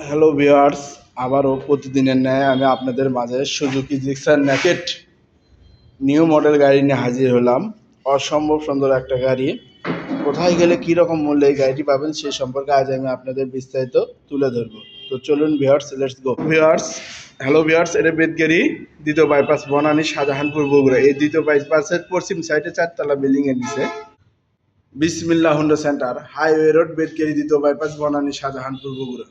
Hello viewers, আবারও প্রতিদিনের ন্যায় আমি আপনাদের মাঝে Suzuki Gixxer naked new model গাড়ি নিয়ে হাজির হলাম। অসম্ভব সুন্দর একটা গাড়ি। কোথায় গেলে কী রকম মূল্যে এই গাড়িটি পাবেন সে সম্পর্কে আজ আমি আপনাদের বিস্তারিত তুলে ধরবো। তো চলুন viewers, let's go. Hello viewers, এটা বেদগাড়ি দ্বিতীয় বাইপাস বনানী শাহজাহানপুর বগুড়া। এই দ্বিতীয় বাইপাসের পশ্চিম সাইডে 4 তলা বিল্ডিংয়ের নিচে বিসমিল্লাহ হুন্ডা সেন্টার, হাইওয়ে রোড, বেদগাড়ি দ্বিতীয় bypass Banani Shahjahanpur Bogura.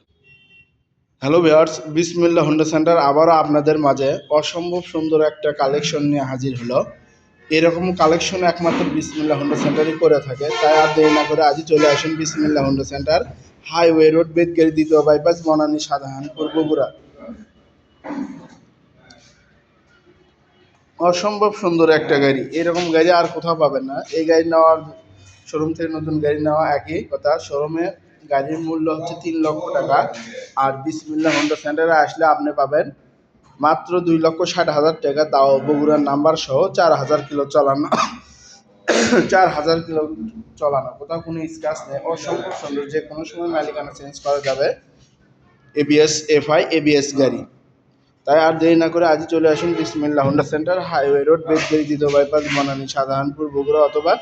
Hello viewers, বিসমিল্লাহ হুন্ডা সেন্টার আবারও আপনাদের মাঝে অসম্ভব সুন্দর একটা কালেকশন নিয়ে হাজির হলো। এরকম কালেকশন একমাত্র বিসমিল্লাহ হুন্ডা সেন্টারই করে থাকে। তাই আর দেরি না করে আজই চলে আসুন বিসমিল্লাহ হুন্ডা সেন্টার, হাইওয়ে রোড, বেদগাড়ি দ্বিতীয় বাইপাস বনানী শাহজাহানপুর বগুড়া। অসম্ভব সুন্দর একটা গাড়ি, এরকম গাড়ি আর কোথাও পাবেন না। এই গাড়ি নেওয়ার, শোরুম থেকে নতুন গাড়ি নেওয়া একই কথা। শোরুমে গাড়ির মূল্য হচ্ছে 3 লক্ষ টাকা, আর বিসমিল্লাহ হোন্ডা সেন্টারে আসলে আপনি পাবেন মাত্র 2,60,000 টাকা, তাও বগুড়ার নাম্বার সহ 4,000 কিলো চালানো। 4,000 কিলো চালানো, কোথাও কোনো স্ক্র্যাচ নেই। অসম্ভব সুন্দর, যে কোনো সময় মালিকানা চেঞ্জ করা যাবে। এবিএস, এফআই, এবিএস গাড়ি। তাই আর দেরি না করে আজই চলে আসুন বিসমিল্লাহ হোন্ডা সেন্টার, হাইওয়ে রোড, বেদগাড়ি দ্বিতীয় বাইপাস বনানী শাহজাহানপুর বগুড়া, অথবা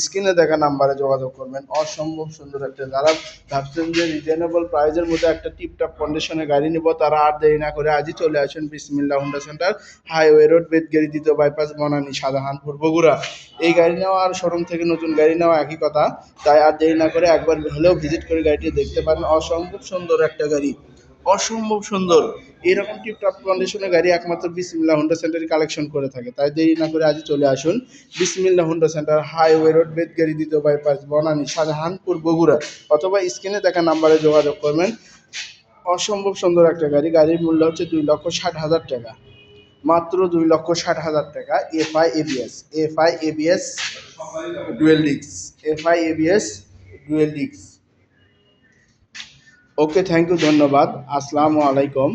স্ক্রিনে দেখা নাম্বারে যোগাযোগ করবেন। অসম্ভব সুন্দর একটা, যারা ভাবছেন যে রিজনেবল প্রাইজের মধ্যে একটা টিপটপ কন্ডিশনে গাড়ি নিব, তারা আর দেরি না করে আজই চলে আসুন বিসমিল্লাহ হোন্ডা সেন্টার, হাইওয়ে রোড, বেদগাড়ি দ্বিতীয় বাইপাস বনানী শাহজাহানপুর বগুড়া। এই গাড়ি নেওয়া আর শোরুম থেকে নতুন গাড়ি নেওয়া একই কথা। তাই আর দেরি না করে একবার হলেও ভিজিট করে গাড়িটি দেখতে পারেন। অসম্ভব সুন্দর একটা গাড়ি, অসম্ভব সুন্দর। এরকম টিপটপ কন্ডিশনের গাড়ি একমাত্র বিসমিল্লাহ হোন্ডা সেন্টারে কালেকশন করে থাকে। তাই দেরি না করে আজই চলে আসুন বিসমিল্লাহ হোন্ডা সেন্টার, হাইওয়ে রোড, বেদগাড়ি দ্বিতীয় বাইপাস বনানী শাহজাহানপুর বগুড়া, অথবা স্ক্রিনে দেখা নাম্বারে যোগাযোগ করবেন। অসম্ভব সুন্দর একটা গাড়ি, গাড়ির মূল্য হচ্ছে 2,60,000 টাকা, মাত্র 2,60,000 টাকা। FI ABS, FI ABS dual ডিক্স, এফআই এবিএস ডুয়েল ডিক্স। ওকে, থ্যাংক ইউ, ধন্যবাদ, আসসালামু আলাইকুম।